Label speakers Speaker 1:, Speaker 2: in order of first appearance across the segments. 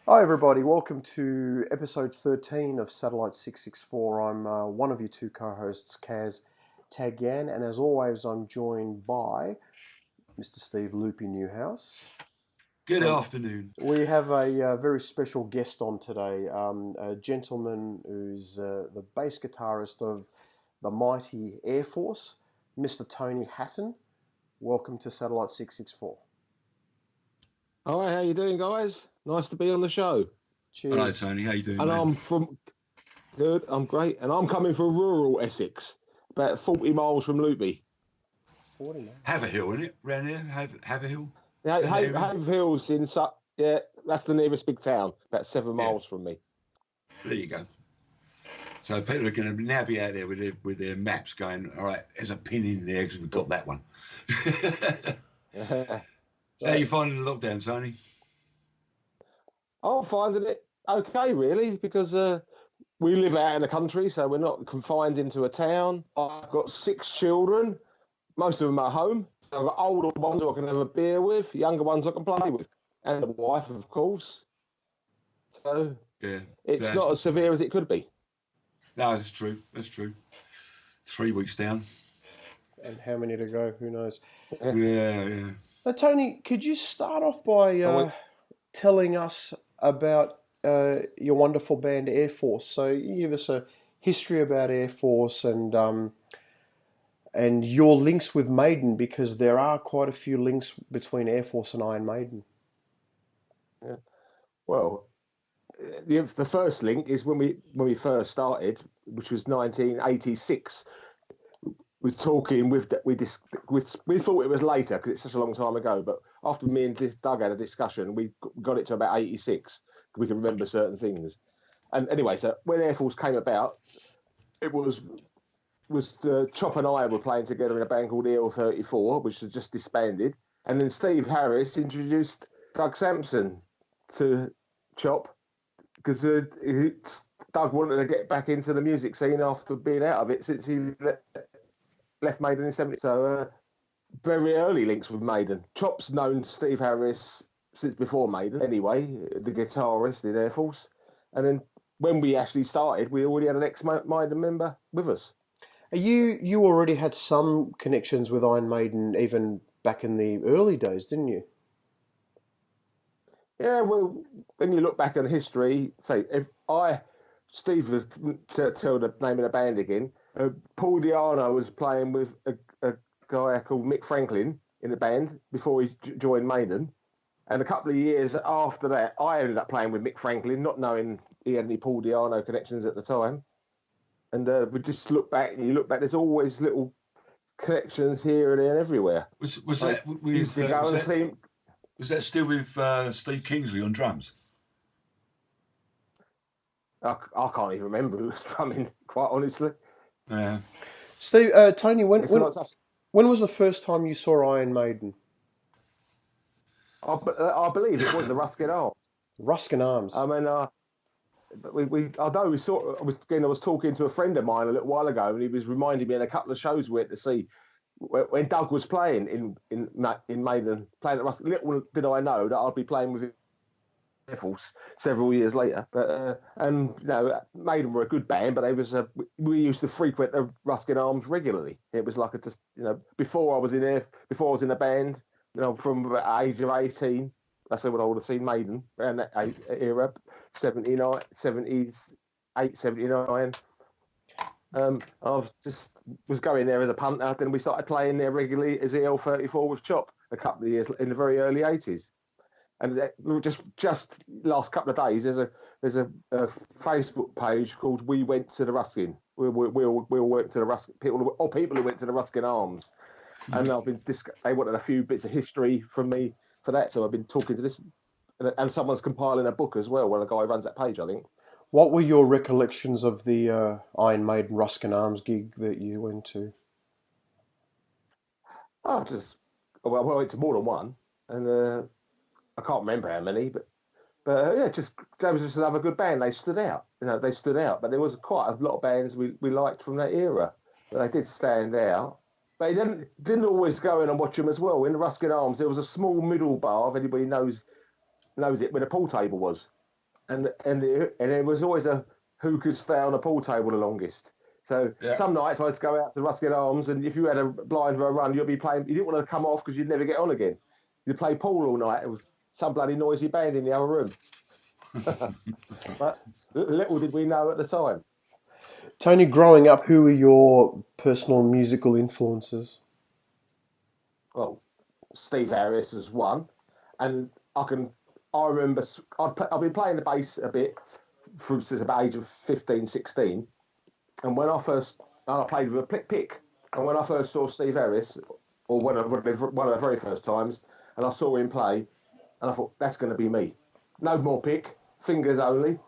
Speaker 1: Hi everybody, welcome to episode 13 of Satellite 664. I'm one of your two co-hosts, Kaz Tagyan, and as always I'm joined by Mr. Steve Loopy Newhouse.
Speaker 2: Good afternoon.
Speaker 1: We have a very special guest on today, a gentleman who's the bass guitarist of the mighty Airforce, Mr. Tony Hatton. Welcome to Satellite 664.
Speaker 3: Hi, how you doing, guys? Nice to be on the show.
Speaker 1: Cheers.
Speaker 2: Hello, Tony. How you doing,
Speaker 3: And
Speaker 2: man?
Speaker 3: Good, I'm great. And I'm coming from rural Essex, about 40 miles from Loopy.
Speaker 1: 40 miles.
Speaker 2: Haverhill, isn't it? Round here? Haverhill?
Speaker 3: Yeah, Haverhill's that's the nearest big town, about 7 miles from me.
Speaker 2: There you go. So people are going to now be out there with their maps going, all right, there's a pin in there because we've got that one. So how are you finding the lockdown, Tony?
Speaker 3: I'm finding it okay, really, because we live out in the country, so we're not confined into a town. I've got 6 children. Most of them are home. I've got older ones I can have a beer with, younger ones I can play with, and a wife, of course. So
Speaker 2: Yeah,
Speaker 3: it's not as severe as it could be.
Speaker 2: No, that's true. That's true. 3 weeks down.
Speaker 1: And how many to go? Who knows?
Speaker 2: Yeah.
Speaker 1: Now, Tony, could you start off by telling us about your wonderful band Airforce? So you give us a history about Airforce and your links with Maiden, because there are quite a few links between Airforce and Iron Maiden.
Speaker 3: Yeah. Well, the first link is when we first started, which was 1986. We thought it was later because it's such a long time ago. But after me and Doug had a discussion, we got it to about 86. We can remember certain things. And anyway, so when Airforce came about, it was Chop and I were playing together in a band called EL34, which had just disbanded. And then Steve Harris introduced Doug Sampson to Chop because Doug wanted to get back into the music scene after being out of it since he left Maiden in 70. So very early links with Maiden. Chop's known Steve Harris since before Maiden anyway, the guitarist in Airforce. And then when we actually started, we already had an ex-Maiden member with us.
Speaker 1: You already had some connections with Iron Maiden even back in the early days, didn't you?
Speaker 3: Yeah, well, when you look back on history, say Steve was tell the name of the band again. Paul Di'Anno was playing with a guy called Mick Franklin in the band before he joined Maiden. And a couple of years after that, I ended up playing with Mick Franklin, not knowing he had any Paul Di'Anno connections at the time. And we just look back, and you look back, there's always little connections here and there everywhere.
Speaker 2: Was that still with Steve Kingsley on drums?
Speaker 3: I can't even remember who was drumming, quite honestly.
Speaker 2: Yeah.
Speaker 1: Steve, Tony, when was the first time you saw Iron Maiden?
Speaker 3: I believe it was the Ruskin Arms.
Speaker 1: Ruskin Arms.
Speaker 3: I mean, I was talking to a friend of mine a little while ago, and he was reminding me of a couple of shows we went to see when Doug was playing in Maiden, playing at Ruskin. Little did I know that I'd be playing with Airforce several years later. But Maiden were a good band, but we used to frequent the Ruskin Arms regularly. It was like before I was in a band, from about age of 18. That's when I would have seen Maiden around that era, 79, 78, 79. I was going there as a punter. Then we started playing there regularly as EL34 with Chop a couple of years in the very early 80s. And just last couple of days, there's a Facebook page called "We Went to the Ruskin." We all went to the Ruskin. People who went to the Ruskin Arms, and they wanted a few bits of history from me for that. So I've been talking to this, and someone's compiling a book as well. Well, a guy runs that page, I think.
Speaker 1: What were your recollections of the Iron Maiden Ruskin Arms gig that you went to?
Speaker 3: I went to more than one, and I can't remember how many, but that was just another good band. They stood out, they stood out. But there was quite a lot of bands we liked from that era, but they did stand out. But he didn't always go in and watch them as well. In the Ruskin Arms, there was a small middle bar, if anybody knows it, where the pool table was. And it was always who could stay on the pool table the longest. So some nights I'd go out to Ruskin Arms, and if you had a blind for a run, you'd be playing. You didn't want to come off because you'd never get on again. You'd play pool all night. It was some bloody noisy band in the other room. But little did we know at the time.
Speaker 1: Tony, growing up, who were your personal musical influences?
Speaker 3: Well, Steve Harris is one, and I remember I've been playing the bass a bit since about age of 15, 16. And when I played with a pick, and when I first saw Steve Harris, or one of the very first times, and I saw him play, and I thought, that's going to be me. No more pick, fingers only.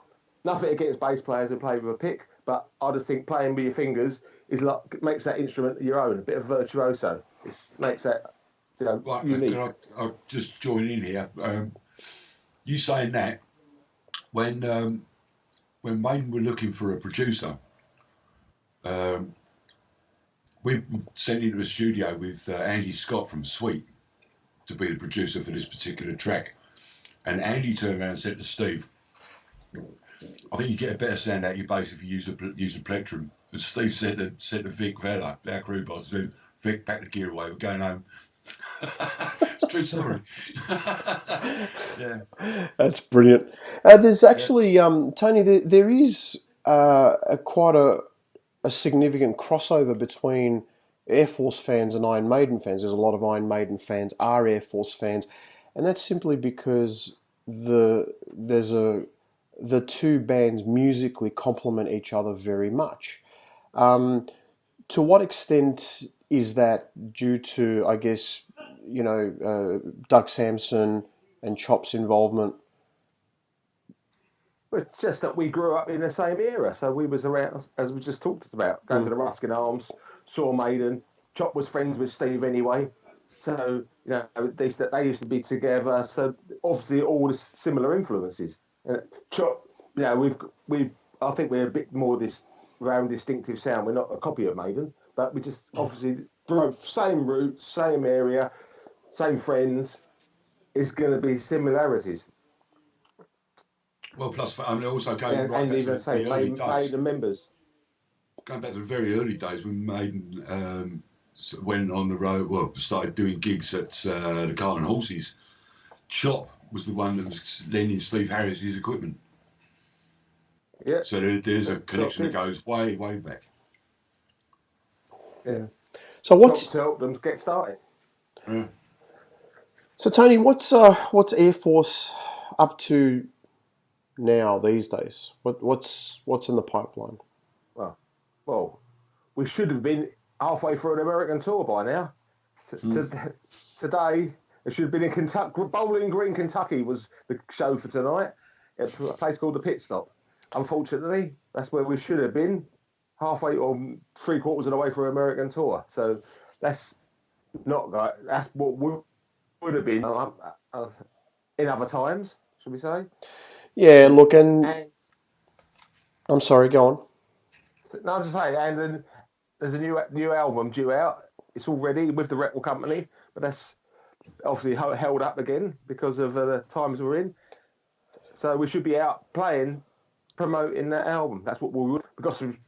Speaker 3: Nothing against bass players who play with a pick, but I just think playing with your fingers makes that instrument your own, a bit of virtuoso. It makes that unique.
Speaker 2: I'll just join in here. You saying that when Maiden were looking for a producer, we sent into a studio with Andy Scott from Sweet to be the producer for this particular track, and Andy turned around and said to Steve, "I think you get a better sound out of your bass if you use a plectrum." And Steve said to Vic Vella, our crew boss, "Vic, pack the gear away. We're going home." It's true story. Yeah,
Speaker 1: that's brilliant. There's actually Tony. There is quite a significant crossover between Air Force fans and Iron Maiden fans. There's a lot of Iron Maiden fans are Air Force fans, and that's simply because the two bands musically complement each other very much. To what extent is that due to, I guess, Doug Samson and Chop's involvement?
Speaker 3: Well, it's just that we grew up in the same era, so we was around, as we just talked about, going to the Ruskin Arms, saw Maiden. Chop was friends with Steve anyway, so they used to be together. So obviously all the similar influences. Chop, I think we're a bit more this round distinctive sound. We're not a copy of Maiden, but we just obviously drove same route, same area, same friends. It's going to be similarities.
Speaker 2: Well, plus, also going right
Speaker 3: and
Speaker 2: back
Speaker 3: even
Speaker 2: to the early days.
Speaker 3: Maiden members.
Speaker 2: Going back to the very early days when Maiden went on the road, started doing gigs at the Cart and Horses. Chop was the one that was lending Steve Harris's equipment.
Speaker 3: Yeah.
Speaker 2: So there's a connection that goes way, way back.
Speaker 3: Yeah.
Speaker 1: So what's
Speaker 3: to help them get started?
Speaker 2: Yeah.
Speaker 1: So Tony, what's Air Force up to now these days? What's in the pipeline?
Speaker 3: Well, we should have been halfway through an American tour by now. Today, it should have been in Kentucky. Bowling Green, Kentucky was the show for tonight at a place called the Pit Stop. Unfortunately, that's where we should have been, halfway or 3/4 of the way for an American tour. So that's not right. That's what would have been in other times, should we say?
Speaker 1: Yeah, look, and I'm sorry, go on.
Speaker 3: No, I'm just saying, and then there's a new album due out. It's all ready with the record company, but that's obviously held up again because of the times we're in. So we should be out playing, promoting that album. That's what we would, because we've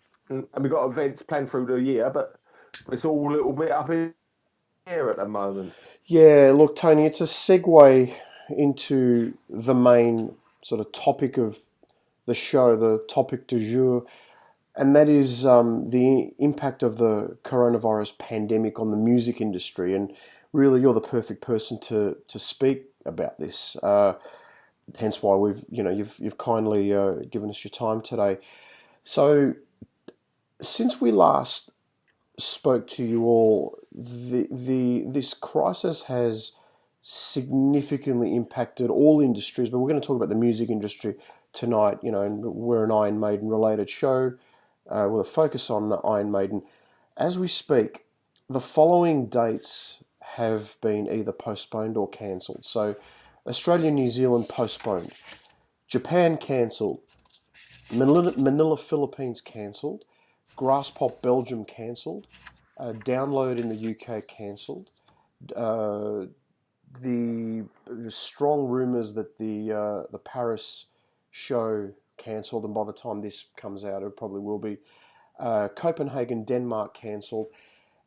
Speaker 3: got events planned through the year, but it's all a little bit up in here at the moment.
Speaker 1: Yeah, look, Tony, it's a segue into the main sort of topic of the show, the topic du jour, and that is the impact of the coronavirus pandemic on the music industry. And really, you're the perfect person to speak about this. Hence why you've kindly given us your time today. So, since we last spoke to you all, this crisis has significantly impacted all industries, but we're going to talk about the music industry tonight. And we're an Iron Maiden related show with a focus on Iron Maiden. As we speak, the following dates have been either postponed or cancelled. So Australia, New Zealand postponed, Japan cancelled, Manila, Philippines cancelled, Grasspop, Belgium cancelled, Download in the UK cancelled. The strong rumours that the Paris show cancelled, and by the time this comes out, it probably will be. Copenhagen, Denmark cancelled,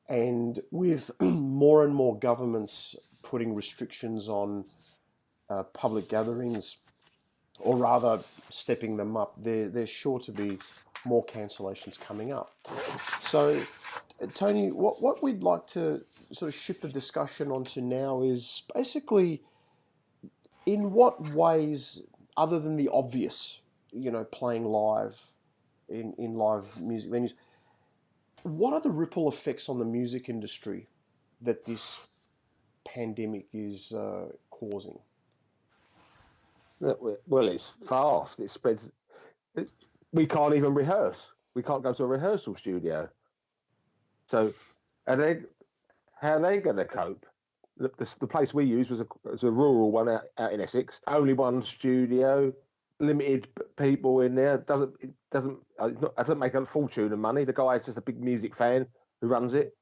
Speaker 1: and with more and more governments putting restrictions on public gatherings, or rather stepping them up, there's sure to be more cancellations coming up. So, Tony, what we'd like to sort of shift the discussion onto now is basically in what ways, other than the obvious, playing live in live music venues, what are the ripple effects on the music industry that this pandemic is causing?
Speaker 3: Well, it's fast. It spreads. We can't even rehearse. We can't go to a rehearsal studio. So, how are they going to cope? The place we used was a rural one out in Essex. Only one studio, limited people in there. Doesn't make a fortune of money. The guy's just a big music fan who runs it.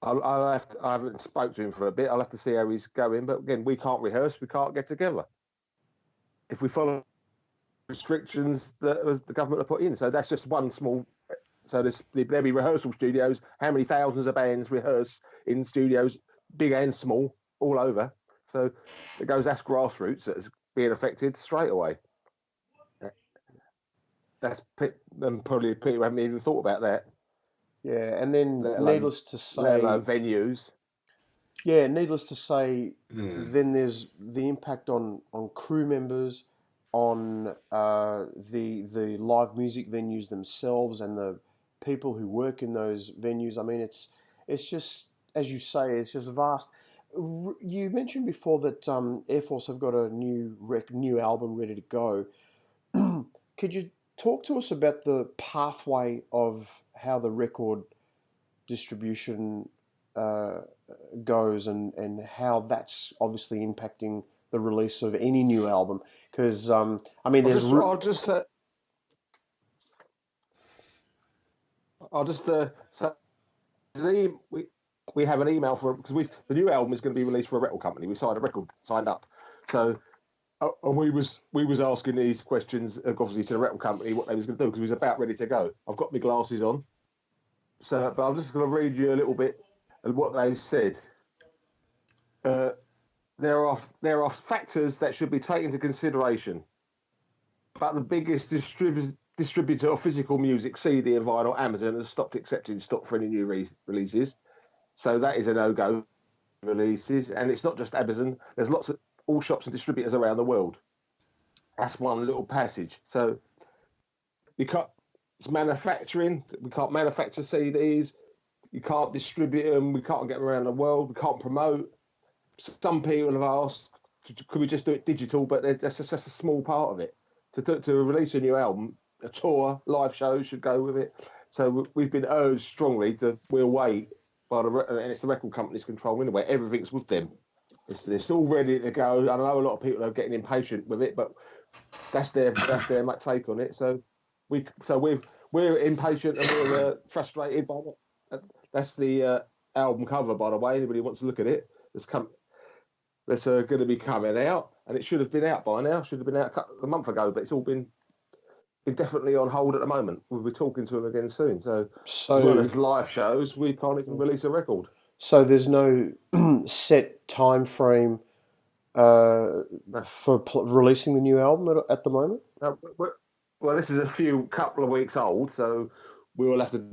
Speaker 3: I haven't spoke to him for a bit. I'll have to see how he's going. But again, we can't rehearse. We can't get together. If we follow restrictions that the government have put in. So that's just one small. So there'll be rehearsal studios. How many thousands of bands rehearse in studios, big and small, all over. So that's grassroots that's being affected straight away. That's probably people haven't even thought about that.
Speaker 1: Yeah, and then needless to say,
Speaker 3: venues.
Speaker 1: Yeah, needless to say, then there's the impact on crew members, on the live music venues themselves, and the people who work in those venues. I mean, it's just, as you say, it's just vast. You mentioned before that Airforce have got a new album ready to go. Could you talk to us about the pathway of how the record distribution goes, and how that's obviously impacting the release of any new album? Because I mean,
Speaker 3: we have an email because the new album is going to be released for a record company. We signed up, so and we was asking these questions obviously to the record company what they was going to do, because we was about ready to go. I've got my glasses on, so but I'm just going to read you a little bit of what they've said. There are factors that should be taken into consideration, but the biggest distributor of physical music, CD and vinyl, Amazon, has stopped accepting stock for any new releases. So that is a no-go releases. And it's not just Amazon. There's lots of all shops and distributors around the world. That's one little passage. So it's manufacturing. We can't manufacture CDs. You can't distribute them. We can't get them around the world. We can't promote. Some people have asked, could we just do it digital? But that's just a small part of it. To release a new album, a tour, live shows should go with it. So we've been urged strongly we'll wait, and it's the record company's control anyway. Everything's with them. It's all ready to go. I know a lot of people are getting impatient with it, but that's their take on it. So we're impatient and we're frustrated by it. That's the album cover, by the way. Anybody wants to look at it? That's going to be coming out, and it should have been out by now. Should have been out a month ago, but it's all been definitely on hold at the moment. We'll be talking to them again soon. So as well as live shows, we can't even release a record.
Speaker 1: So there's no set time frame for releasing the new album at the moment?
Speaker 3: Well, this is a couple of weeks old, so we will have to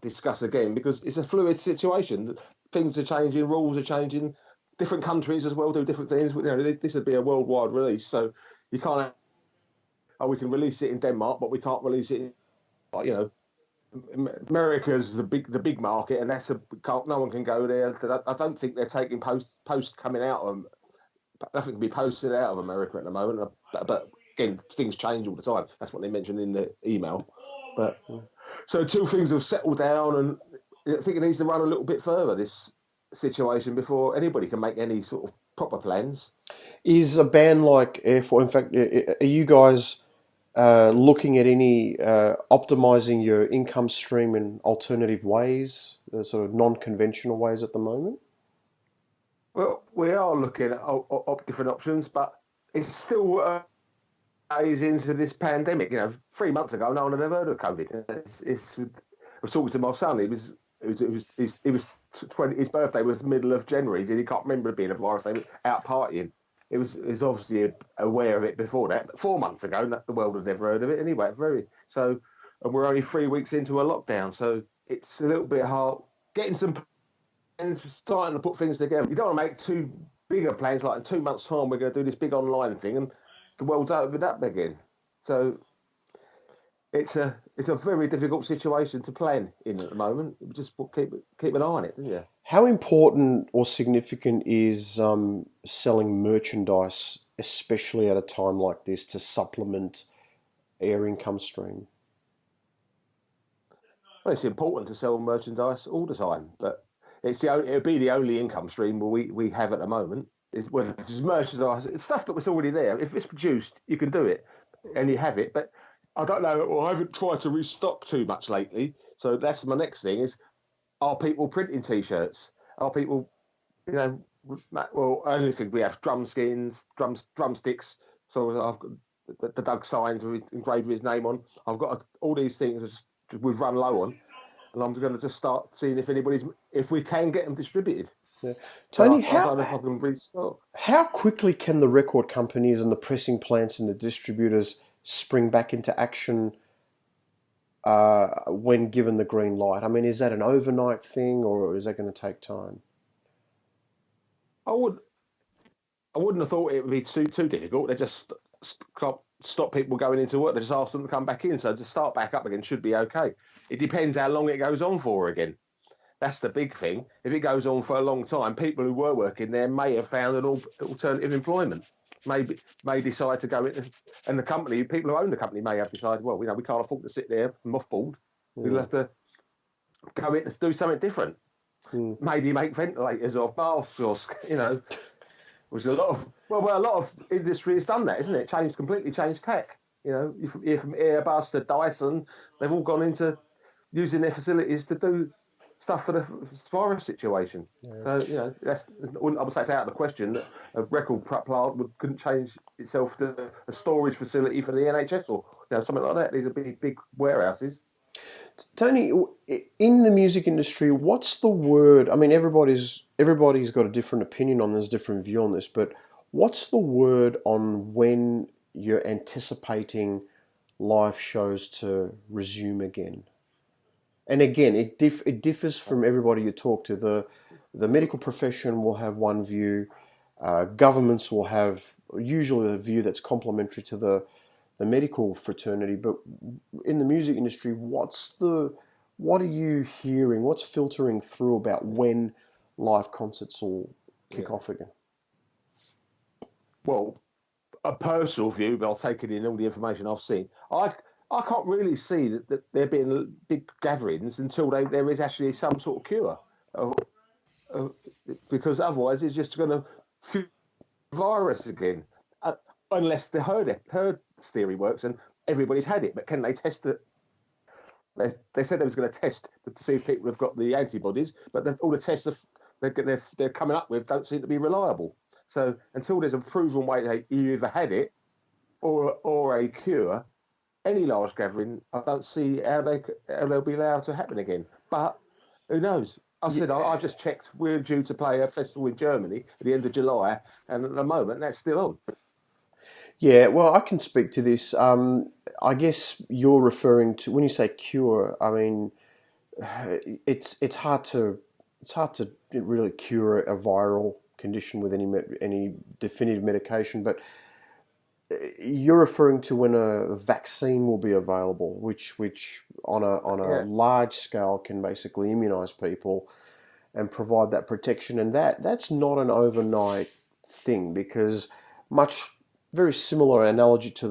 Speaker 3: discuss again, because it's a fluid situation. Things are changing, rules are changing. Different countries as well do different things. This would be a worldwide release, so you can't. We can release it in Denmark, but we can't release it. America's the big market, and no one can go there. I don't think they're taking post coming out of them. Nothing can be posted out of America at the moment. But again, things change all the time. That's what they mentioned in the email. But so two things have settled down, and I think it needs to run a little bit further, this situation, before anybody can make any sort of proper plans.
Speaker 1: Is a band like Airforce, in fact, are you guys looking at any optimizing your income stream in alternative ways, sort of non-conventional ways at the moment?
Speaker 3: Well, we are looking at different options, but it's still days into this pandemic. 3 months ago, no one had ever heard of COVID. I was talking to my son. His birthday was middle of January, and he can't remember it being a virus. They were out partying. He was obviously aware of it before that. But 4 months ago, the world had never heard of it anyway. And we're only 3 weeks into a lockdown, so it's a little bit hard getting some plans, starting to put things together. You don't want to make too bigger plans, like in 2 months' time we're going to do this big online thing, and the world's opened up again. So it's a very difficult situation to plan in at the moment. You just keep an eye on it, don't you?
Speaker 1: How important or significant is selling merchandise, especially at a time like this, to supplement your income stream?
Speaker 3: Well, it's important to sell merchandise all the time, but it'll be the only income stream we have at the moment. It's merchandise. It's stuff that was already there. If it's produced, you can do it, and you have it. But I don't know. Well, I haven't tried to restock too much lately. So that's my next thing: is are people printing T-shirts? Are people, well, only thing we have drumskins, drumsticks. So I've got the Doug signs engraved with his name on. I've got all these things we've run low on, and I'm going to just start seeing if we can get them distributed.
Speaker 1: Yeah. Tony,
Speaker 3: I don't know if I can restock.
Speaker 1: How quickly can the record companies and the pressing plants and the distributors spring back into action when given the green light? I mean, is that an overnight thing, or is that going to take time?
Speaker 3: I wouldn't have thought it would be too difficult. They just stop people going into work. They just ask them to come back in. So to start back up again should be okay. It depends how long it goes on for again. That's the big thing. If it goes on for a long time, people who were working there may have found an alternative employment. May decide to go in, and people who own the company may have decided, well, we can't afford to sit there mothballed. We'll have to go in and do something different. Maybe make ventilators or baths, or which a lot of industry has done that, isn't it? Completely changed tech. From Airbus to Dyson, they've all gone into using their facilities to do stuff for the virus situation. Yeah. So I would say it's out of the question that a record plant couldn't change itself to a storage facility for the NHS or something like that. These are big warehouses.
Speaker 1: Tony, in the music industry, what's the word? I mean, everybody's got a different opinion on this, different view on this, but what's the word on when you're anticipating live shows to resume again? And again, it differs from everybody you talk to. The medical profession will have one view. Governments will have usually a view that's complementary to the medical fraternity. But in the music industry, what are you hearing? What's filtering through about when live concerts will kick off again?
Speaker 3: Well, a personal view, but I'll take it in all the information I've seen. I can't really see that there being big gatherings until there is actually some sort of cure, because otherwise it's just going to fuel the virus again, unless the herd theory works and everybody's had it. But can they test it? They said they was going to test to see if people have got the antibodies, but all the tests they're coming up with don't seem to be reliable. So until there's a proven way that you either had it or a cure, any large gathering, I don't see how they'll be allowed to happen again. But who knows? I've just checked. We're due to play a festival in Germany at the end of July, and at the moment that's still on.
Speaker 1: Yeah, well, I can speak to this. I guess you're referring to, when you say cure, I mean, it's hard to really cure a viral condition with any definitive medication, but you're referring to when a vaccine will be available, which on a large scale can basically immunize people and provide that protection, and that's not an overnight thing, because very similar analogy to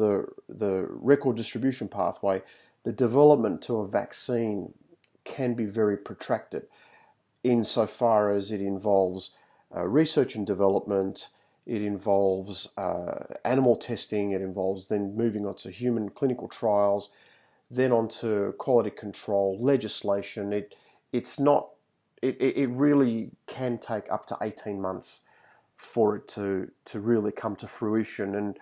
Speaker 1: the record distribution pathway, the development to a vaccine can be very protracted insofar as it involves research and development. It involves animal testing. It involves then moving on to human clinical trials, then on to quality control, legislation. It's not. It really can take up to 18 months for it to really come to fruition. And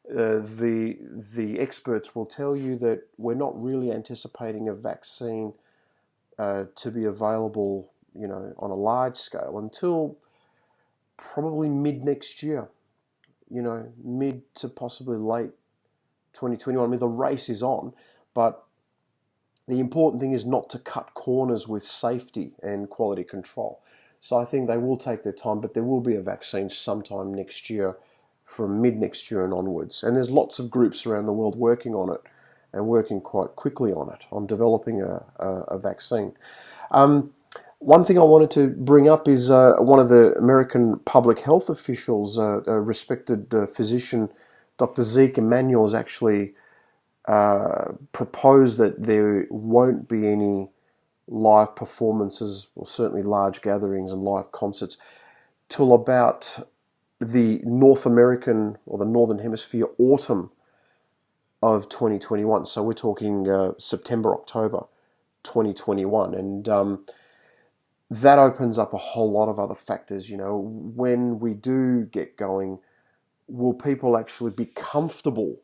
Speaker 1: the experts will tell you that we're not really anticipating a vaccine to be available, on a large scale until probably mid next year. Mid to possibly late 2021. I mean, the race is on, but the important thing is not to cut corners with safety and quality control. So I think they will take their time, but there will be a vaccine sometime next year, from mid next year and onwards. And there's lots of groups around the world working on it and working quite quickly on it, on developing a vaccine. One thing I wanted to bring up is one of the American public health officials, a respected physician, Dr. Zeke Emanuel, has actually proposed that there won't be any live performances, or certainly large gatherings and live concerts, till about the North American or the Northern Hemisphere autumn of 2021. So we're talking September, October 2021. And that opens up a whole lot of other factors. When we do get going, will people actually be comfortable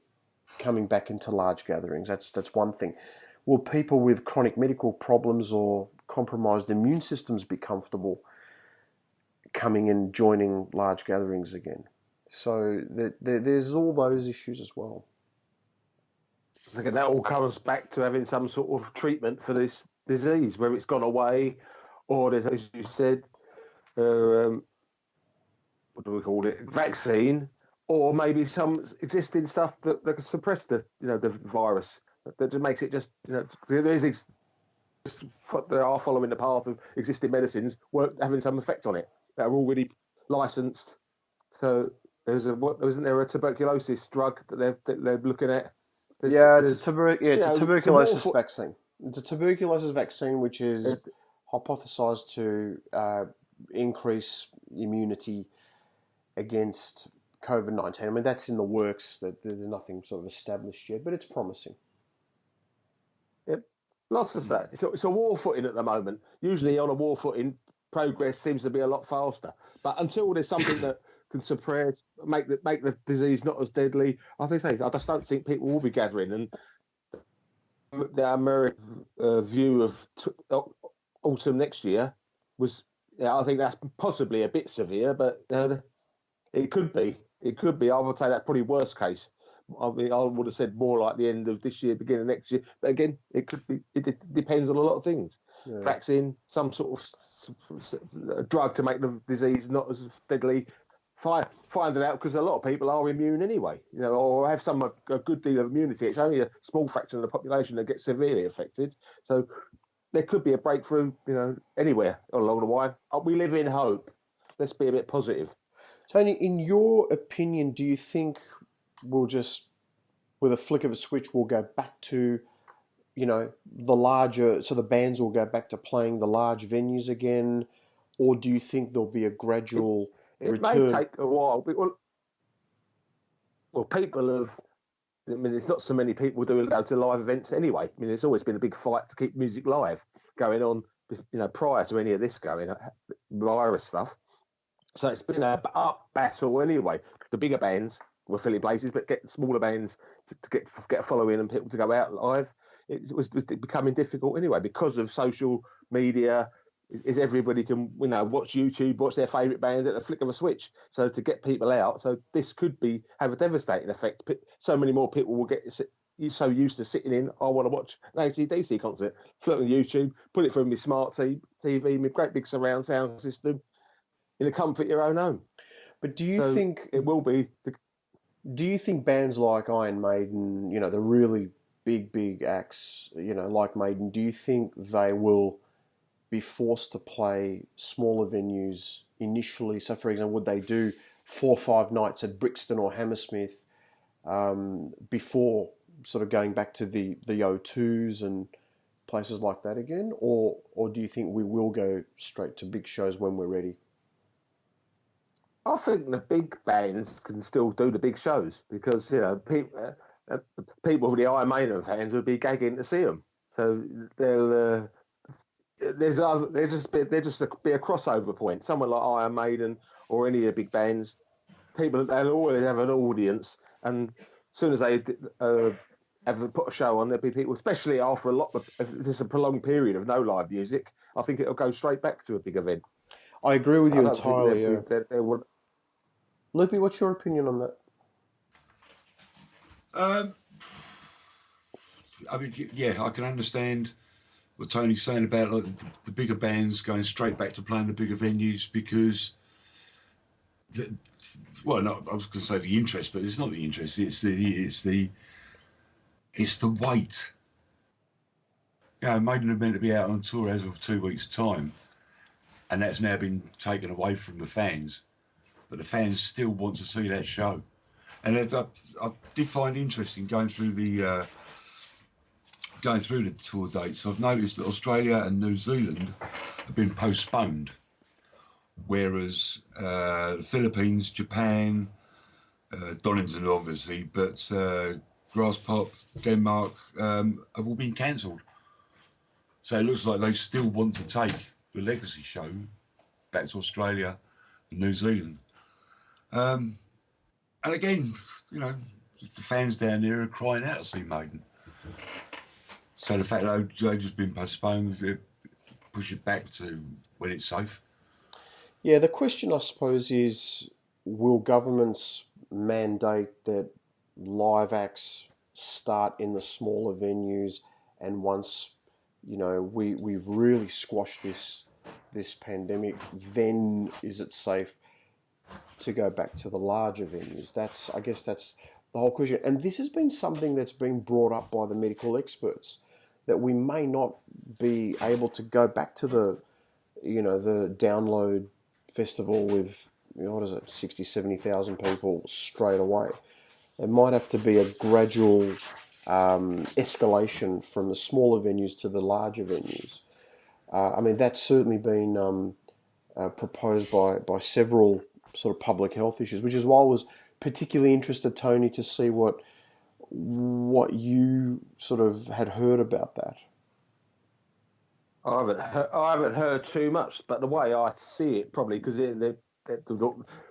Speaker 1: coming back into large gatherings? That's one thing. Will people with chronic medical problems or compromised immune systems be comfortable coming and joining large gatherings again? So there's all those issues as well.
Speaker 3: I think that all comes back to having some sort of treatment for this disease, whether it's gone away or there's, as you said, what do we call it, vaccine, or maybe some existing stuff that can suppress the virus, that just makes it just they are following the path of existing medicines, having some effect on it that are already licensed. So isn't there a tuberculosis drug that they're looking at?
Speaker 1: It's a tuberculosis vaccine. It's a tuberculosis vaccine which is hypothesized to increase immunity against COVID-19. I mean, that's in the works. That there's nothing sort of established yet, but it's promising.
Speaker 3: Yep, lots of that. It's a war footing at the moment. Usually on a war footing, progress seems to be a lot faster. But until there's something that can suppress, make the disease not as deadly, I just don't think people will be gathering. And the American view of autumn next year was, I think that's possibly a bit severe, but it could be. It could be. I would say that's probably worst case. I mean, I would have said more like the end of this year, beginning of next year. But again, it could be. It depends on a lot of things. Yeah. Vaccine, some sort of drug to make the disease not as deadly. Find it out, because a lot of people are immune anyway, or have a good deal of immunity. It's only a small fraction of the population that gets severely affected. So there could be a breakthrough, anywhere along the way. We live in hope. Let's be a bit positive.
Speaker 1: Tony, in your opinion, do you think we'll just, with a flick of a switch, we'll go back to, the larger, so the bands will go back to playing the large venues again? Or do you think there'll be a gradual return?
Speaker 3: It may take a while. Well, people have, there's not so many people doing go to live events anyway. I mean, there's always been a big fight to keep music live going on, prior to any of this virus stuff. So it's been an up battle anyway. The bigger bands were filling places, but getting smaller bands to get a following and people to go out live, it was becoming difficult anyway, because of social media. Is everybody can watch YouTube, watch their favourite band at the flick of a switch. So to get people out, so this could have a devastating effect. So many more people will get so used to sitting in. I want to watch an AC/DC concert. Flip on YouTube, put it through my smart TV, my great big surround sound system, in the comfort of your own home.
Speaker 1: But do you think
Speaker 3: it will be?
Speaker 1: Do you think bands like Iron Maiden, the really big acts, like Maiden, do you think they will be forced to play smaller venues initially? So, for example, would they do 4 or 5 nights at Brixton or Hammersmith before sort of going back to the O2s and places like that again? Or do you think we will go straight to big shows when we're ready?
Speaker 3: I think the big bands can still do the big shows because people with the Iron Maiden fans would be gagging to see them. So they'll there's just be a crossover point. Someone like Iron Maiden or any of the big bands, they'll always have an audience, and as soon as they ever put a show on, there'll be people, especially after if there's a prolonged period of no live music. I think it'll go straight back to a big event.
Speaker 1: I agree with you
Speaker 3: I don't
Speaker 1: entirely.
Speaker 3: think they would.
Speaker 1: Loopy, what's your opinion on that?
Speaker 2: I mean, yeah, I can understand what Tony's saying about like, the bigger bands going straight back to playing the bigger venues because, I was going to say the interest, but it's not the interest. It's the weight. Maiden are meant to be out on tour as of 2 weeks' time, and that's now been taken away from the fans. But the fans still want to see that show, and I did find interesting going through the tour dates. I've noticed that Australia and New Zealand have been postponed, whereas the Philippines, Japan, Donington obviously, but Grasspop, Denmark have all been cancelled. So it looks like they still want to take the Legacy show back to Australia and New Zealand. And again, the fans down there are crying out to see Maiden. So the fact that they've just been postponed, push it back to when it's safe.
Speaker 1: Yeah, the question I suppose is, will governments mandate that live acts start in the smaller venues, and once we've really squashed this pandemic, then is it safe to go back to the larger venues? I guess that's the whole question. And this has been something that's been brought up by the medical experts, that we may not be able to go back to the download festival with, 60, 70,000 people straight away. It might have to be a gradual escalation from the smaller venues to the larger venues. That's certainly been proposed by several sort of public health issues, which is why I was particularly interested, Tony, to see what you sort of had heard about that.
Speaker 3: I haven't heard too much, but the way I see it, probably because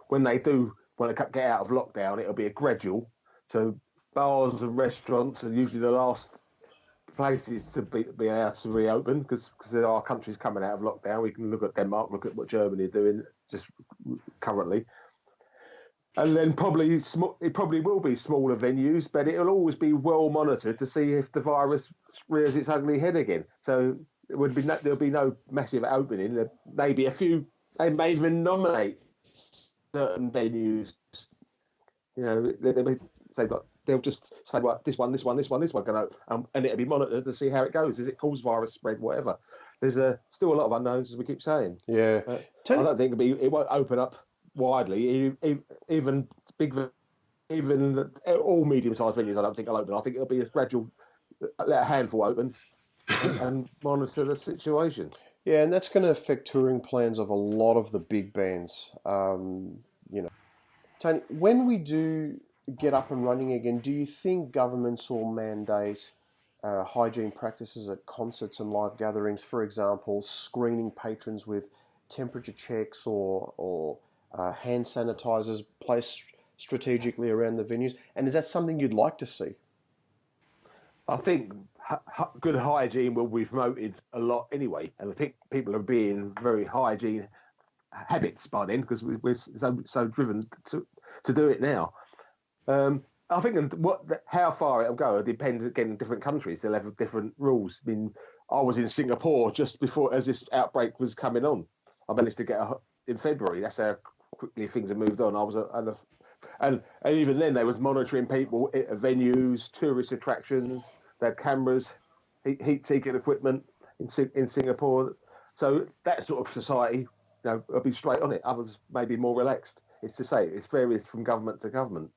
Speaker 3: when they get out of lockdown, it'll be a gradual. So bars and restaurants are usually the last places to be able to reopen because there are countries coming out of lockdown. We can look at Denmark, look at what Germany are doing just currently. And then it probably will be smaller venues, but it'll always be well monitored to see if the virus rears its ugly head again. So there'll be no massive opening. There may be a few. They may even nominate certain venues. They'll just say, well, this one going to, and it'll be monitored to see how it goes. Does it cause virus spread? Whatever. There's still a lot of unknowns, as we keep saying.
Speaker 1: Yeah,
Speaker 3: I don't think it won't open up widely. Even all medium-sized venues, I don't think will open. I think it'll be a gradual, let a handful open, and monitor the situation.
Speaker 1: Yeah, and that's going to affect touring plans of a lot of the big bands. Tony, when we do get up and running again, do you think governments will mandate hygiene practices at concerts and live gatherings? For example, screening patrons with temperature checks or hand sanitizers placed strategically around the venues? And is that something you'd like to see?
Speaker 3: I think good hygiene will be promoted a lot anyway, and I think people are being very hygiene habits by then because we're so driven to do it now. I think how far it'll go depends again in different countries. They'll have different rules. I mean, I was in Singapore just before as this outbreak was coming on. I managed to get in February. That's how quickly things have moved on. I was and even then they was monitoring people at venues, tourist attractions. They had cameras, heat-seeking equipment in Singapore. So that sort of society, will be straight on it. Others may be more relaxed. It's to say it varies from government to government.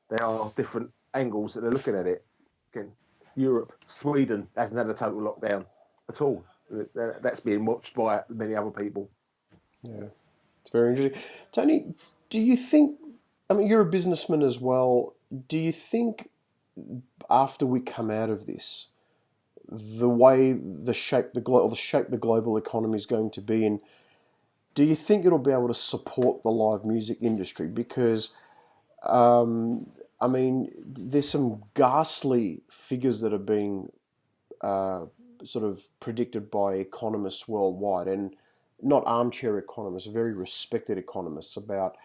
Speaker 3: There are different angles that they're looking at it. Again, Europe, Sweden hasn't had a total lockdown at all. That's being watched by many other people.
Speaker 1: Yeah, it's very interesting. Tony, Do you think? I mean, you're a businessman as well. Do you think after we come out of this, the way the shape the global economy is going to be in, do you think it'll be able to support the live music industry? Because I mean, there's some ghastly figures that are being sort of predicted by economists worldwide, and not armchair economists, very respected economists, about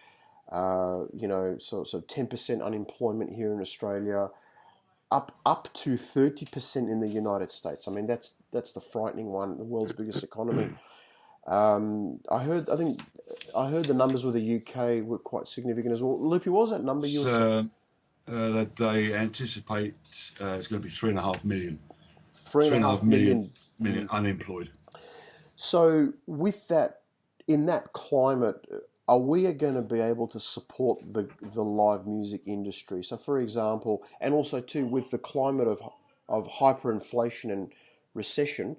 Speaker 1: so 10% unemployment here in Australia, up to 30% in the United States. I mean, that's the frightening one. The world's biggest economy. I heard the numbers with the UK were quite significant as well. Loopy, what was that number you were saying?
Speaker 2: That they anticipate it's going to be 3.5 million.
Speaker 1: 3.5 million
Speaker 2: unemployed.
Speaker 1: So with that, in that climate, are we going to be able to support the live music industry? So, for example, and also too, with the climate of hyperinflation and recession,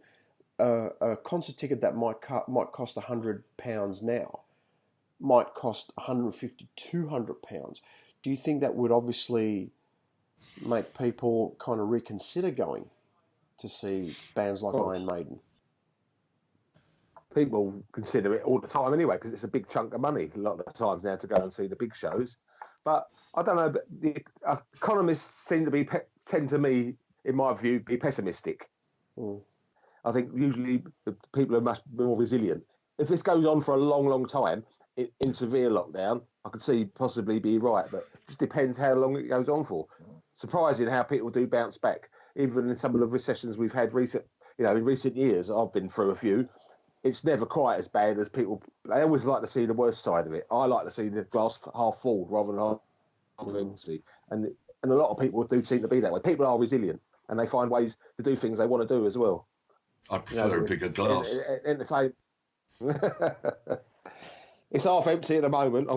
Speaker 1: a concert ticket that might cost £100 now might cost £150, £200. Do you think that would obviously make people kind of reconsider going to see bands like Iron Maiden?
Speaker 3: People consider it all the time anyway, because it's a big chunk of money a lot of the times now to go and see the big shows. But I don't know, but the economists tend to me, in my view, be pessimistic. I think usually the people are much more resilient. If this goes on for a long, long time in severe lockdown, I could see possibly be right, but it just depends how long it goes on for. Surprising how people do bounce back, even in some of the recessions we've had in recent years. I've been through a few. It's never quite as bad as people. They always like to see the worst side of it. I like to see the glass half full rather than half empty. And a lot of people do seem to be that way. People are resilient and they find ways to do things they want to do as well.
Speaker 2: I prefer a bigger glass.
Speaker 3: Entertain. It's half empty at the moment.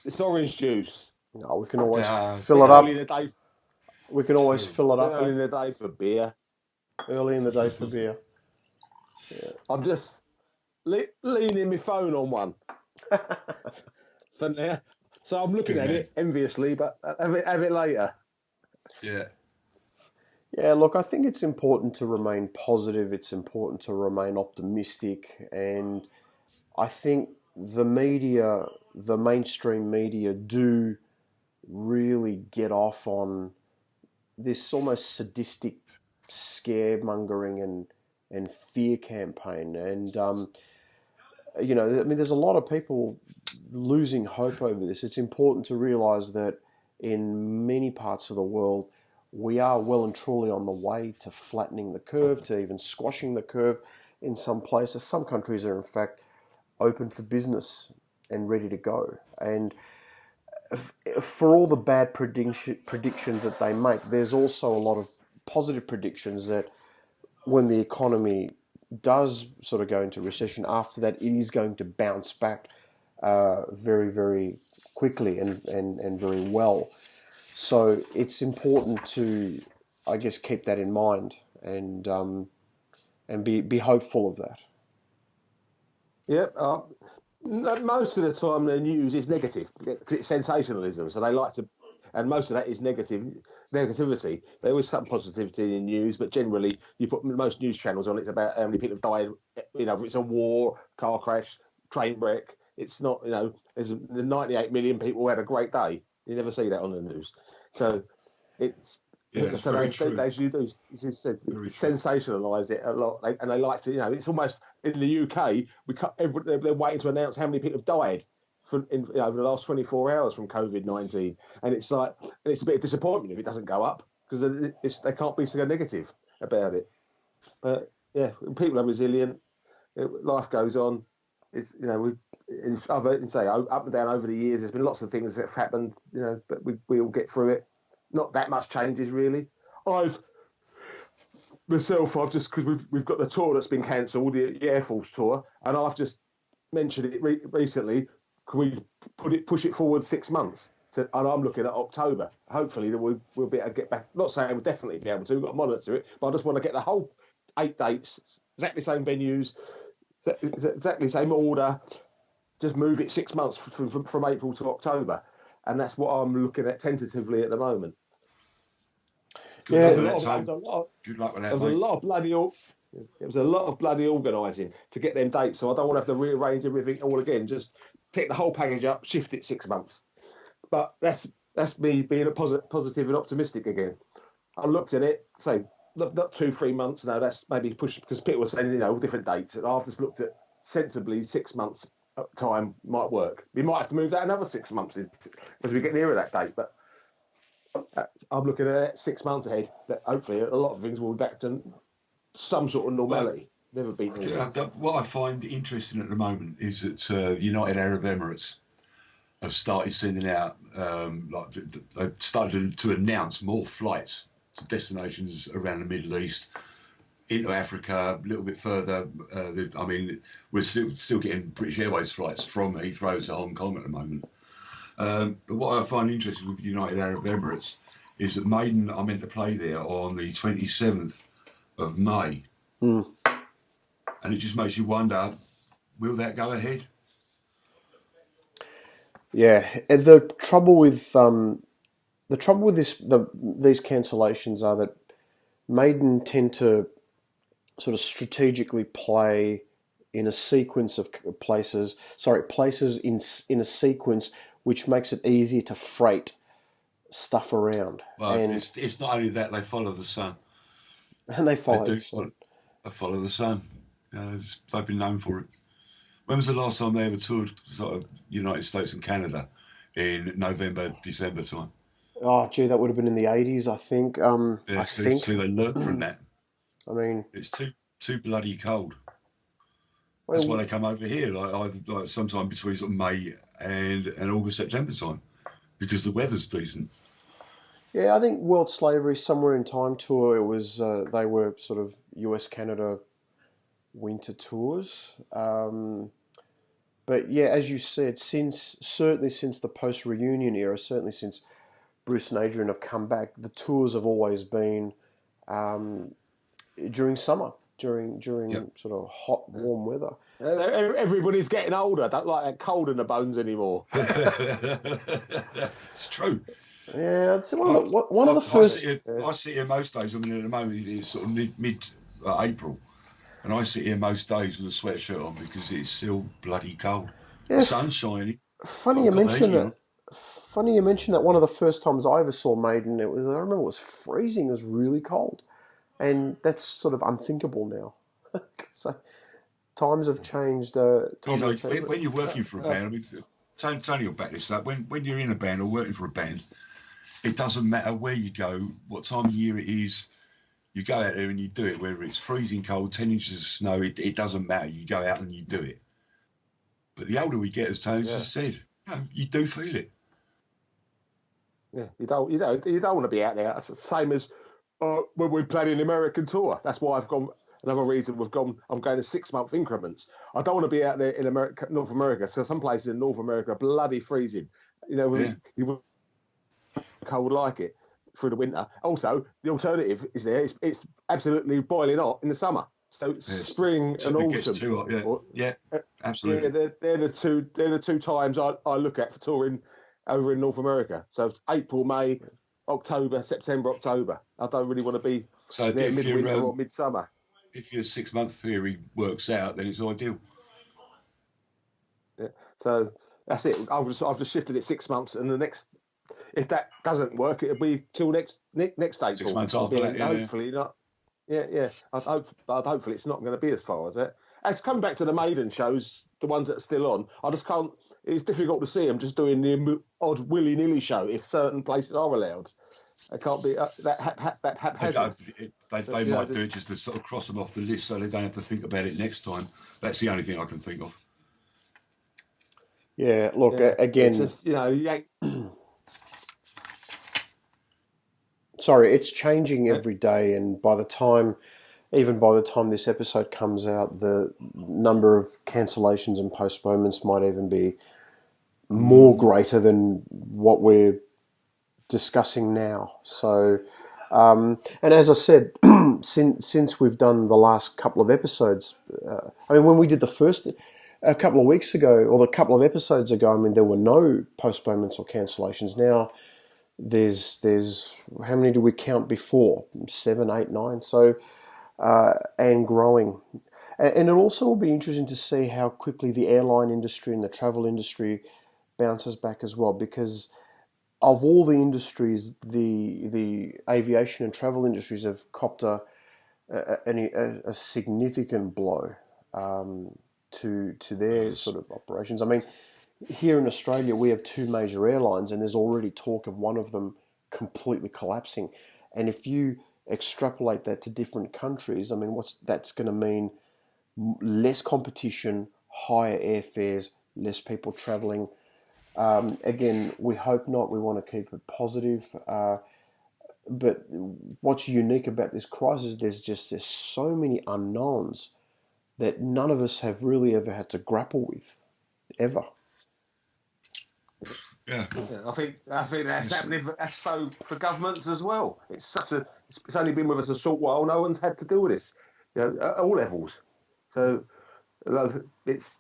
Speaker 3: It's orange juice.
Speaker 1: No, we can always fill it up.
Speaker 3: In the day.
Speaker 1: We can always fill it up.
Speaker 3: Early in the day for beer.
Speaker 1: Early in the day for beer.
Speaker 3: Yeah. I'm just leaning my phone on one for now. So I'm looking at it enviously, but have it later.
Speaker 2: Yeah.
Speaker 1: Yeah, look, I think it's important to remain positive. It's important to remain optimistic. And I think the media, the mainstream media, do really get off on this almost sadistic scaremongering and fear campaign. And, I mean, there's a lot of people losing hope over this. It's important to realise that in many parts of the world, we are well and truly on the way to flattening the curve, to even squashing the curve in some places. Some countries are, in fact, open for business and ready to go. And for all the bad predictions that they make, there's also a lot of positive predictions that when the economy does sort of go into recession, after that, it is going to bounce back very, very quickly and very well. So it's important to, I guess, keep that in mind and be hopeful of that.
Speaker 3: Yep. Most of the time, the news is negative because it's sensationalism. So they like to, and most of that is negativity. There is some positivity in news, but generally, you put most news channels on, it's about how many people have died. If it's a war, car crash, train wreck. It's not, there's 98 million people who had a great day. You never see that on the news. So it's so they do, as you said, sensationalise it a lot, and they like to, it's almost in the UK. They're waiting to announce how many people have died over the last 24 hours from COVID-19, and it's like it's a bit of disappointment if it doesn't go up because they can't be so negative about it. But yeah, people are resilient. Life goes on. It's up and down over the years. There's been lots of things that have happened, but we all get through it. Not that much changes really. I've just because we've got the tour that's been cancelled, the Airforce tour, and I've just mentioned it recently. Can we push it forward 6 months? And I'm looking at October. Hopefully, we'll be able to get back. Not saying we'll definitely be able to. We've got to monitor it, but I just want to get the whole 8 dates, exactly the same venues, exactly the same order, just move it 6 months from April to October, and that's what I'm looking at tentatively at the moment.
Speaker 2: Good
Speaker 3: Good
Speaker 2: luck with that,
Speaker 3: Tom.
Speaker 2: Good luck with that,
Speaker 3: There was
Speaker 2: mate.
Speaker 3: a lot of bloody. It was a lot of bloody organising to get them dates, so I don't want to have to rearrange everything all again. Just pick the whole package up, shift it 6 months. But that's me being a positive and optimistic again. I looked at it, say not 2-3 months. No, that's maybe pushed because people were saying different dates, and I've just looked at sensibly 6 months time might work. We might have to move that another 6 months as we get nearer that date, but. I'm looking at it 6 months ahead. That hopefully a lot of things will be back to some sort of normality. Never been.
Speaker 2: What I find interesting at the moment is that the United Arab Emirates have started sending out, they've started to announce more flights to destinations around the Middle East, into Africa, a little bit further. We're still getting British Airways flights from Heathrow to Hong Kong at the moment. But what I find interesting with the United Arab Emirates is that Maiden are meant to play there on the 27th of May. And it just makes you wonder, will that go ahead?
Speaker 1: Yeah, and the trouble with these cancellations are that Maiden tend to sort of strategically play in a sequence of places in a sequence which makes it easier to freight stuff around.
Speaker 2: Well, and it's not only that, they follow the sun.
Speaker 1: And they follow the sun.
Speaker 2: They follow the sun. They've been known for it. When was the last time they ever toured sort of United States and Canada? In November, December time.
Speaker 1: Oh, gee, that would have been in the 80s, I think. I think.
Speaker 2: So they learned from that.
Speaker 1: I mean,
Speaker 2: it's too bloody cold. That's why they come over here, like sometime between sort of May and August, September time, because the weather's decent.
Speaker 1: Yeah, I think World Slavery Somewhere in Time tour. It was they were sort of US Canada winter tours. But yeah, as you said, certainly since the post-reunion era, certainly since Bruce and Adrian have come back, the tours have always been during summer, during sort of hot, warm weather.
Speaker 3: Everybody's getting older. I don't like that cold in the bones anymore.
Speaker 2: It's true.
Speaker 1: Yeah, it's one of the first.
Speaker 2: I sit here most days. I mean, at the moment it's sort of mid April. And I sit here most days with a sweatshirt on because it's still bloody cold. Yeah, the sun's shining.
Speaker 1: Funny you mention that. Funny you mention that. One of the first times I ever saw Maiden, I remember it was freezing. It was really cold, and that's sort of unthinkable now. So times have changed.
Speaker 2: When you're working for a band, I mean, Tony will back this up. When you're in a band or working for a band, it doesn't matter where you go, what time of year it is. You go out there and you do it, whether it's freezing cold, 10 inches of snow, it doesn't matter. You go out and you do it. But the older we get, as Tony just said, you do feel it.
Speaker 3: Yeah, you don't want to be out there. That's the same as when we played an American tour. That's why I've gone. Another reason I'm going to 6 month increments. I don't want to be out there in America, North America. So some places in North America are bloody freezing. You cold like it. Through the winter. Also, the alternative is there. It's absolutely boiling hot in the summer. So spring and autumn.
Speaker 2: Gets too hot, yeah, absolutely.
Speaker 3: Yeah, they're the two times I look at for touring over in North America. So it's April, May, October, September, October. I don't really want to be there midwinter or midsummer.
Speaker 2: If your 6 month theory works out, then it's ideal.
Speaker 3: Yeah. So that's it. I've just shifted it 6 months, and the next. If that doesn't work, it'll be till next April.
Speaker 2: 6 months after that,
Speaker 3: hopefully not. Yeah. Hopefully it's not going to be as far as that. As coming back to the Maiden shows, the ones that are still on, I just can't. It's difficult to see them just doing the odd willy-nilly show if certain places are allowed. It can't be that haphazard.
Speaker 2: They might do it just to sort of cross them off the list, so they don't have to think about it next time. That's the only thing I can think of.
Speaker 1: Yeah. Look, again.
Speaker 3: It's just,
Speaker 1: Sorry, it's changing every day, and by the time this episode comes out, the number of cancellations and postponements might even be more greater than what we're discussing now. So, and as I said, since we've done the last couple of episodes, when we did the a couple of weeks ago, or a couple of episodes ago, I mean, there were no postponements or cancellations. Now there's how many do we count before? 7, 8, 9. So and growing. And it also will be interesting to see how quickly the airline industry and the travel industry bounces back as well, because of all the industries, the aviation and travel industries have copped a significant blow to their sort of operations. I mean, here in Australia, we have two major airlines, and there's already talk of one of them completely collapsing. And if you extrapolate that to different countries, I mean, that's going to mean? Less competition, higher airfares, less people travelling. Again, we hope not. We want to keep it positive. But what's unique about this crisis, there's so many unknowns that none of us have really ever had to grapple with, ever.
Speaker 2: Yeah.
Speaker 3: I think that's happening. That's so for governments as well. It's only been with us a short while. No one's had to deal with this, at all levels. So it's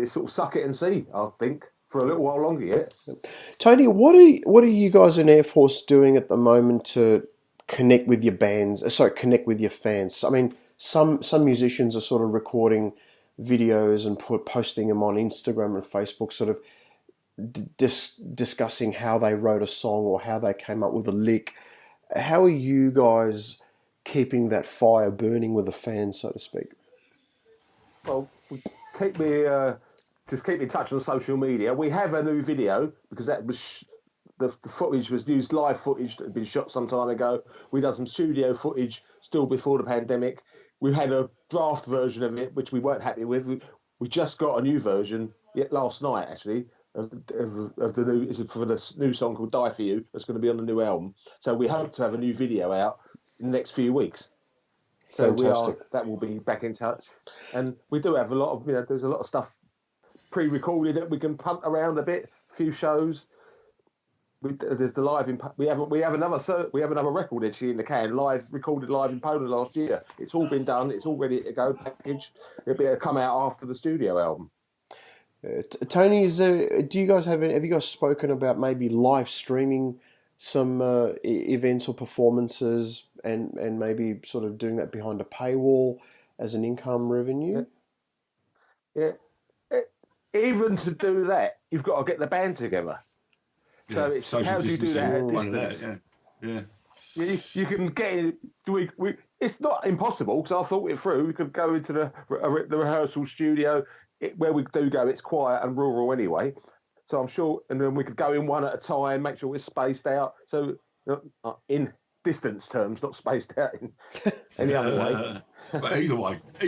Speaker 3: sort of suck it and see, I think, for a little while longer yet.
Speaker 1: Tony, what are you guys in Airforce doing at the moment to connect with your bands? Connect with your fans. I mean, some musicians are sort of recording videos and posting them on Instagram and Facebook, sort of discussing how they wrote a song or how they came up with a lick. How are you guys keeping that fire burning with the fans, so to speak?
Speaker 3: Well, keep me in touch on social media. We have a new video because that was the footage was used, live footage that had been shot some time ago. We done some studio footage still before the pandemic. We had a draft version of it which we weren't happy with. We just got a new version last night actually of the new for the new song called "Die for You." That's going to be on the new album. So we hope to have a new video out in the next few weeks. So
Speaker 1: Fantastic.
Speaker 3: that will be back in touch, and we do have a lot of there's a lot of stuff pre-recorded that we can punt around a bit. A few shows. There's the live in we have another record actually in the can, recorded live in Poland last year. It's all been done. It's all ready to go, packaged. It'll come out after the studio album.
Speaker 1: Tony, have you guys spoken about maybe live streaming some events or performances, and maybe sort of doing that behind a paywall as an income revenue?
Speaker 3: Yeah. Even to do that, you've got to get the band together.
Speaker 2: Yeah.
Speaker 3: So it's how do you do that at distance?
Speaker 2: Yeah.
Speaker 3: You can get it. It's not impossible because I thought it through. We could go into the rehearsal studio where we do go. It's quiet and rural anyway, so I'm sure. And then we could go in one at a time, make sure we're spaced out. So in distance terms, not spaced out in any other way.
Speaker 2: But either way.
Speaker 3: But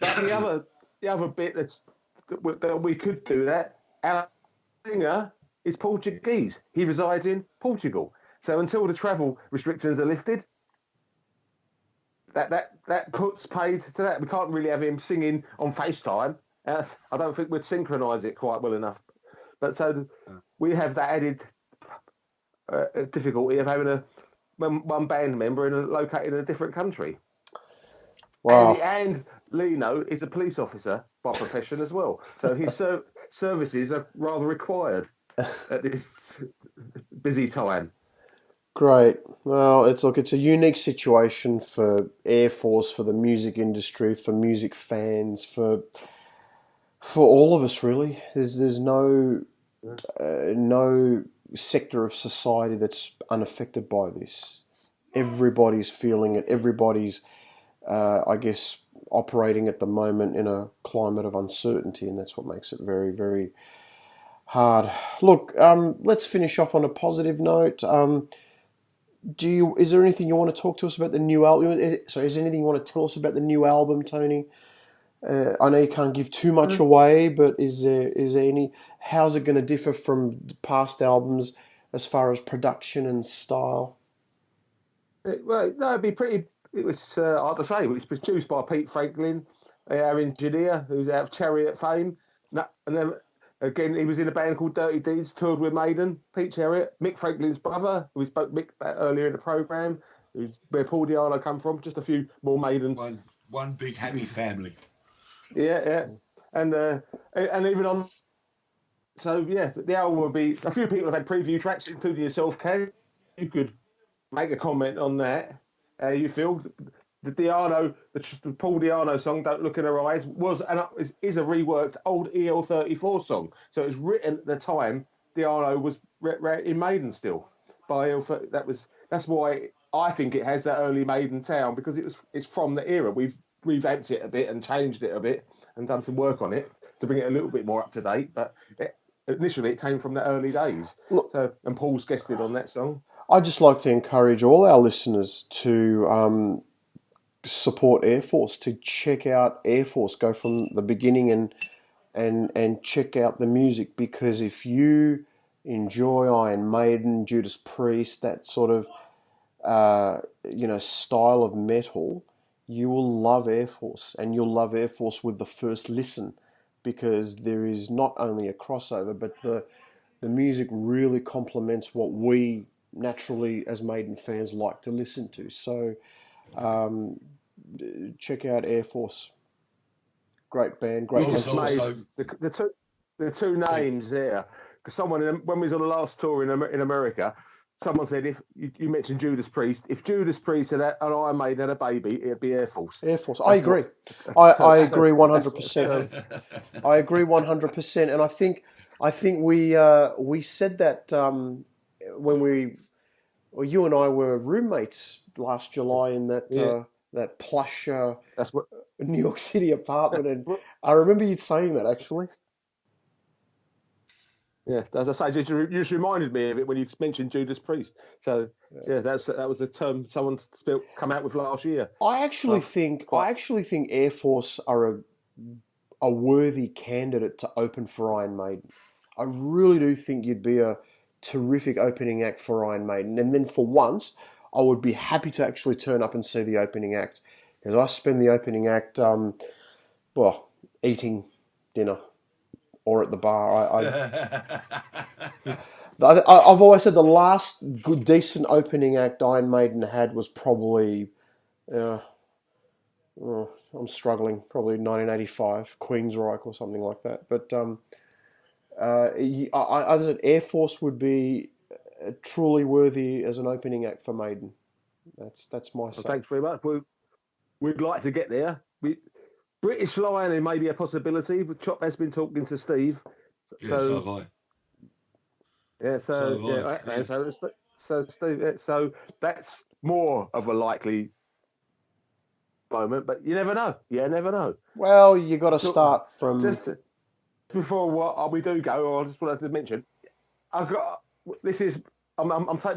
Speaker 3: the other bit that we could do that. Our singer is Portuguese. He resides in Portugal. So until the travel restrictions are lifted, that puts paid to that. We can't really have him singing on FaceTime. I don't think we'd synchronise it quite well enough. But so we have that added difficulty of having one band member located in a different country.
Speaker 1: Wow.
Speaker 3: And Lino is a police officer by profession as well. So his services are rather required at this busy time.
Speaker 1: Great. Well, it's a unique situation for Airforce, for the music industry, for music fans, for all of us really. There's no sector of society that's unaffected by this. Everybody's feeling it. Everybody's, I guess, operating at the moment in a climate of uncertainty, and that's what makes it very, very hard. Look, let's finish off on a positive note. Is there anything you want to talk to us about the new album? Is there anything you want to tell us about the new album, Tony? I know you can't give too much away, but is there any? How's it going to differ from past albums as far as production and style?
Speaker 3: Well, no, it'd be pretty. It was hard to say. It was produced by Pete Franklin, our engineer, who's out of Chariot fame. And then again, he was in a band called Dirty Deeds, toured with Maiden. Pete Chariot, Mick Franklin's brother, who we spoke Mick about earlier in the programme, who's where Paul Di'Anno come from. Just a few more Maiden
Speaker 2: one big happy family.
Speaker 3: Yeah. And even on. So yeah, the album will be. A few people have had preview tracks, including yourself, Kay. You could make a comment on that. You feel the Diano, the Paul Diano song, "Don't Look in Her Eyes," is a reworked old EL34 song. So it was written at the time Diano was in Maiden still by that's why I think it has that early Maiden sound, because it's from the era. We've revamped it a bit and changed it a bit and done some work on it to bring it a little bit more up to date. But initially it came from the early days.
Speaker 1: Look,
Speaker 3: And Paul's guested on that song.
Speaker 1: I'd just like to encourage all our listeners to support Airforce, to check out Airforce, go from the beginning and check out the music, because if you enjoy Iron Maiden, Judas Priest, that sort of style of metal, you will love Airforce, and you'll love Airforce with the first listen, because there is not only a crossover, but the music really complements what we naturally as Maiden fans like to listen to. So check out Airforce. Great band, great country.
Speaker 3: The two names there, because someone when we was on the last tour in America, someone said, if you mentioned Judas Priest, if Judas Priest and Iron Maiden had a baby, it'd be Airforce.
Speaker 1: Airforce. I agree. I agree 100%. I agree 100%, and I think we said that when you and I were roommates last July in that plush
Speaker 3: that's what
Speaker 1: New York City apartment, and I remember you saying that actually.
Speaker 3: Yeah, as I say, you just reminded me of it when you mentioned Judas Priest. So yeah, that was a term someone come out with last year.
Speaker 1: I actually think Airforce are a worthy candidate to open for Iron Maiden. I really do think you'd be a terrific opening act for Iron Maiden, and then for once, I would be happy to actually turn up and see the opening act, because I spend the opening act, eating dinner or at the bar. I've always said the last good, decent opening act Iron Maiden had was probably, I'm struggling, probably 1985, Queensryche or something like that. But I said Airforce would be truly worthy as an opening act for Maiden. That's my say.
Speaker 3: Thanks very much. We'd like to get there. British Lion may be a possibility. Chop has been talking to Steve.
Speaker 2: So have I.
Speaker 3: Yeah, so Steve, so that's more of a likely moment, but you never know.
Speaker 1: Well, you got to start from
Speaker 3: just before what we do go. I just wanted to mention, I'm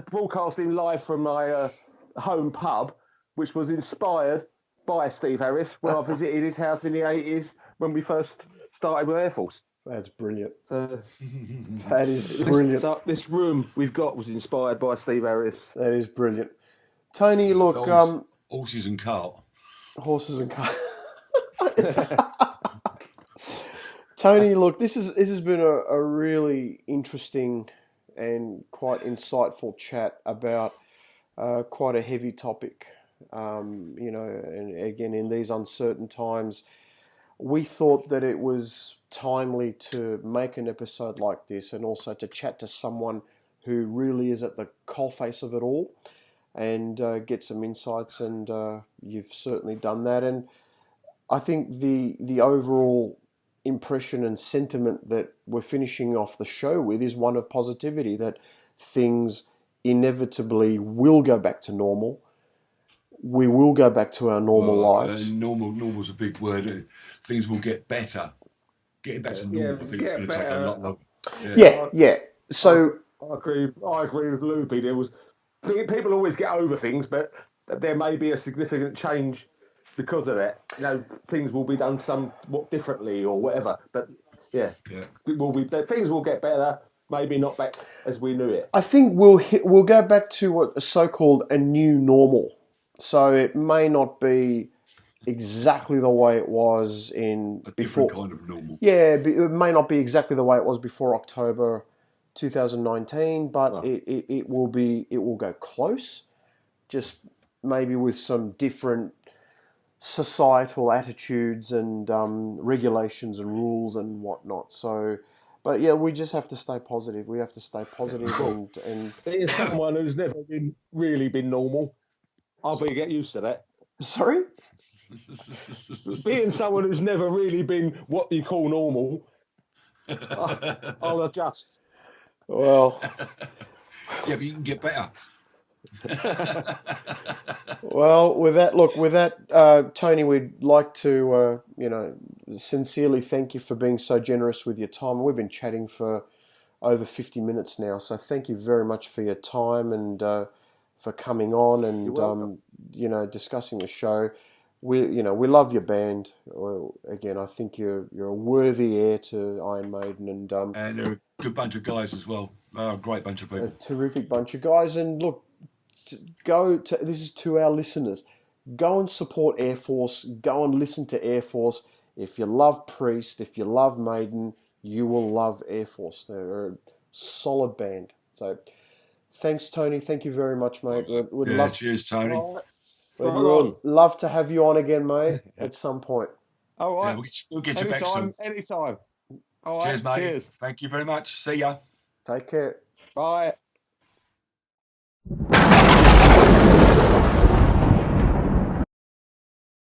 Speaker 3: broadcasting live from my home pub, which was inspired by Steve Harris when I visited his house in the 80s when we first started with Airforce.
Speaker 1: That's brilliant.
Speaker 3: That is brilliant. This room we've got was inspired by Steve Harris.
Speaker 1: That is brilliant. Tony, look,
Speaker 2: horses and cart.
Speaker 1: Horses and cart. Tony, look, this has been a really interesting and quite insightful chat about quite a heavy topic. And again, in these uncertain times, we thought that it was timely to make an episode like this, and also to chat to someone who really is at the coalface of it all, and get some insights. And you've certainly done that. And I think the overall impression and sentiment that we're finishing off the show with is one of positivity, that things inevitably will go back to normal. We will go back to our normal lives.
Speaker 2: Normal's a big word. Things will get better. Getting back to normal, I think it's going to take a lot longer.
Speaker 1: Yeah. So
Speaker 3: I agree with Loopy. There was people always get over things, but there may be a significant change because of that. Things will be done somewhat differently or whatever. But things will get better. Maybe not back as we knew it.
Speaker 1: I think we'll go back to what is so-called a new normal. So it may not be exactly the way it was before.
Speaker 2: Different kind of normal.
Speaker 1: Yeah, it may not be exactly the way it was before October 2019, but it will go close. Just maybe with some different societal attitudes and regulations and rules and whatnot. So, but yeah, we just have to stay positive. We have to stay positive and
Speaker 3: Being someone who's never really been normal, I'll be get used to that.
Speaker 1: sorry.
Speaker 3: Being someone who's never really been what you call normal, I'll adjust.
Speaker 1: Well,
Speaker 2: yeah, but you can get better.
Speaker 1: well, with that, Tony, we'd like to, sincerely thank you for being so generous with your time. We've been chatting for over 50 minutes now, so thank you very much for your time and for coming on and discussing the show. We love your band. Well, again, I think you're a worthy heir to Iron Maiden and
Speaker 2: they're a good bunch of guys as well. A great bunch of people.
Speaker 1: A terrific bunch of guys. And look, this is to our listeners. Go and support Air Force. Go and listen to Air Force. If you love Priest, if you love Maiden, you will love Air Force. They're a solid band. So, thanks, Tony. Thank you very much, mate.
Speaker 2: Cheers, Tony.
Speaker 1: We'd love to have you on again, mate, at some point.
Speaker 3: All right.
Speaker 2: Yeah, we'll get you back soon.
Speaker 3: Anytime. All right.
Speaker 2: Cheers, mate.
Speaker 3: Cheers.
Speaker 2: Thank you very much. See ya.
Speaker 1: Take care.
Speaker 3: Bye.